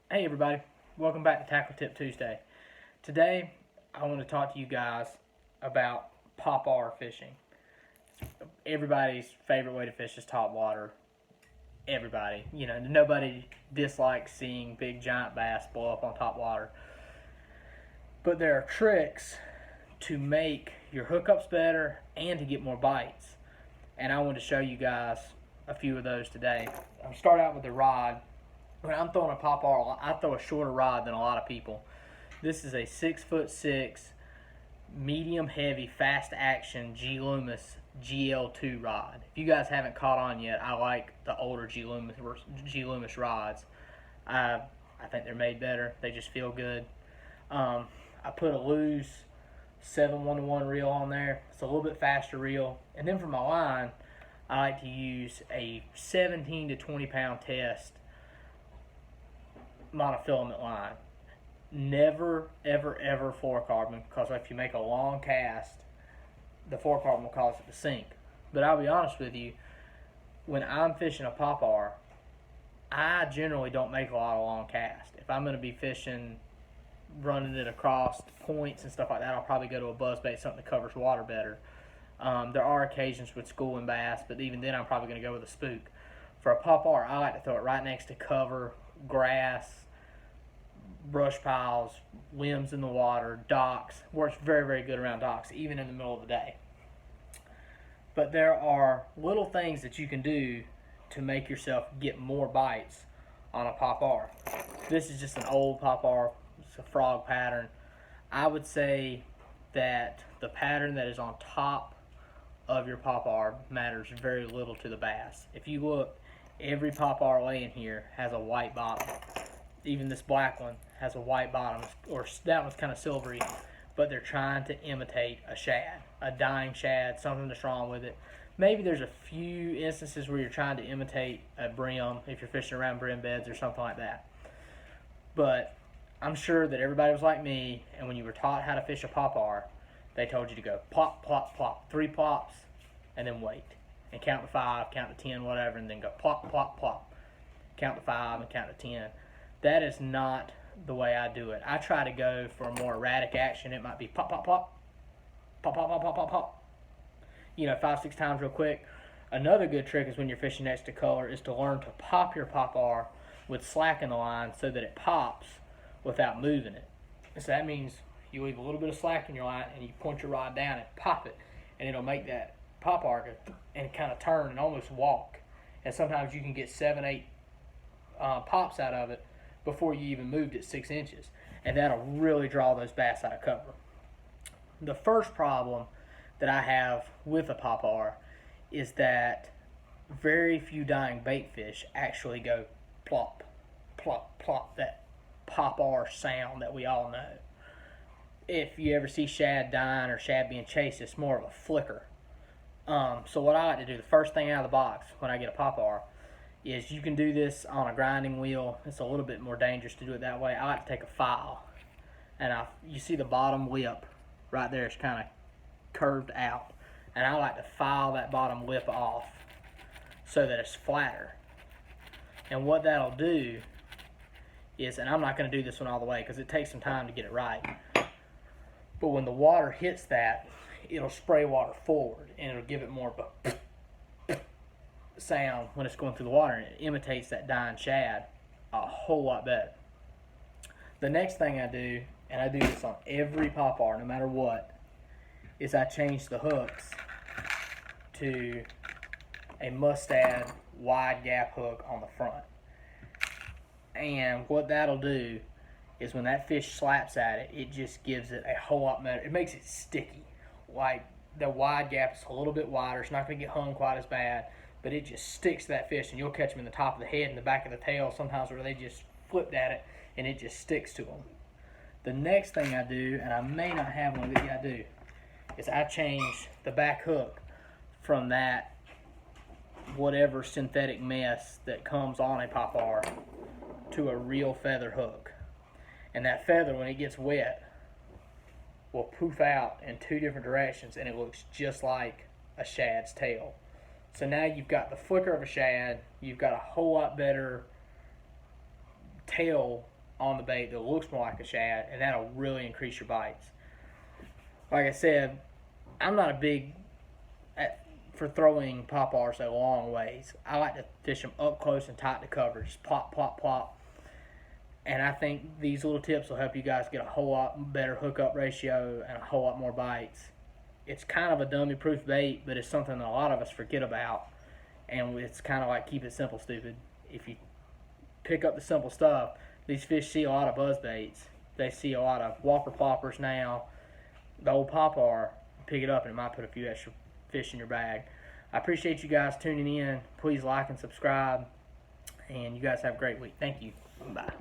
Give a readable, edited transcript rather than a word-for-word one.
Hey everybody, welcome back to Tackle Tip Tuesday. Today I want to talk to you guys about pop-R fishing. Everybody's favorite way to fish is top water. Everybody, nobody dislikes seeing big giant bass blow up on top water. But there are tricks to make your hookups better and to get more bites. And I want to show you guys a few of those today. I'll start out with the rod. When I'm throwing a pop-R, I throw a shorter rod than a lot of people. This is a 6'6", medium heavy, fast action G Loomis GL2 rod. If you guys haven't caught on yet, I like the older G Loomis rods. I think they're made better. They just feel good. I put a loose 7-1-1 reel on there. It's a little bit faster reel. And then for my line, I like to use a 17 to 20 pound test monofilament line. Never, ever, ever fluorocarbon, because if you make a long cast, the fluorocarbon will cause it to sink. But I'll be honest with you, when I'm fishing a pop-R, I generally don't make a lot of long casts. If I'm going to be fishing, running it across points and stuff like that, I'll probably go to a buzzbait, something that covers water better. There are occasions with schooling bass, but even then I'm probably going to go with a spook. For a pop-R, I like to throw it right next to cover, grass, brush piles, limbs in the water, docks. Works very, very good around docks, even in the middle of the day. But there are little things that you can do to make yourself get more bites on a pop-R. This is just an old pop-R. It's a frog pattern. I would say that the pattern that is on top of your pop-R matters very little to the bass. If you look, every pop-R laying here has a white bottom. Even this black one has a white bottom, or that one's kind of silvery, but they're trying to imitate a shad, a dying shad, something that's wrong with it. Maybe there's a few instances where you're trying to imitate a brim, if you're fishing around brim beds or something like that. But I'm sure that everybody was like me, and when you were taught how to fish a pop-R, they told you to go plop, plop, plop, 3 plops, and then wait. And count to 5, count to 10, whatever, and then go plop, plop, plop. Count to 5 and count to 10. That is not the way I do it. I try to go for a more erratic action. It might be pop, pop, pop, pop, pop, pop, pop, pop, pop. 5-6 times real quick. Another good trick is when you're fishing next to color is to learn to pop your pop-R with slack in the line so that it pops without moving it. And so that means you leave a little bit of slack in your line and you point your rod down and pop it, and it'll make that pop-R go and kind of turn and almost walk. And sometimes you can get 7-8 pops out of it before you even moved it 6 inches, and that'll really draw those bass out of cover. The first problem that I have with a pop-R is that very few dying bait fish actually go plop, plop, plop, that pop-R sound that we all know. If you ever see shad dying or shad being chased, it's more of a flicker. So what I like to do, the first thing out of the box when I get a pop-R, is you can do this on a grinding wheel. It's a little bit more dangerous to do it that way. I like to take a file, and you see the bottom lip right there is kind of curved out, and I like to file that bottom lip off so that it's flatter. And what that'll do is, and I'm not going to do this one all the way because it takes some time to get it right, but when the water hits that, it'll spray water forward, and it'll give it more of a sound when it's going through the water, and it imitates that dying shad a whole lot better. The next thing I do, and I do this on every pop-R no matter what, is I change the hooks to a Mustad wide gap hook on the front. And what that'll do is when that fish slaps at it, it just gives it a whole lot better. It makes it sticky. Like the wide gap is a little bit wider. It's not going to get hung quite as bad, but it just sticks to that fish, and you'll catch them in the top of the head and the back of the tail sometimes where they just flipped at it and it just sticks to them. The next thing I do, and I may not have one that I do, is I change the back hook from that whatever synthetic mess that comes on a pop-R to a real feather hook. And that feather, when it gets wet, will poof out in 2 different directions, and it looks just like a shad's tail. So now you've got the flicker of a shad, you've got a whole lot better tail on the bait that looks more like a shad, and that'll really increase your bites. Like I said, I'm not a big for throwing poppers a long ways. I like to fish them up close and tight to cover, just plop, plop, plop. And I think these little tips will help you guys get a whole lot better hookup ratio and a whole lot more bites. It's kind of a dummy-proof bait, but it's something that a lot of us forget about. And it's kind of like keep it simple, stupid. If you pick up the simple stuff, these fish see a lot of buzz baits. They see a lot of whopper poppers now. The old popper, pick it up and it might put a few extra fish in your bag. I appreciate you guys tuning in. Please like and subscribe. And you guys have a great week. Thank you. Bye.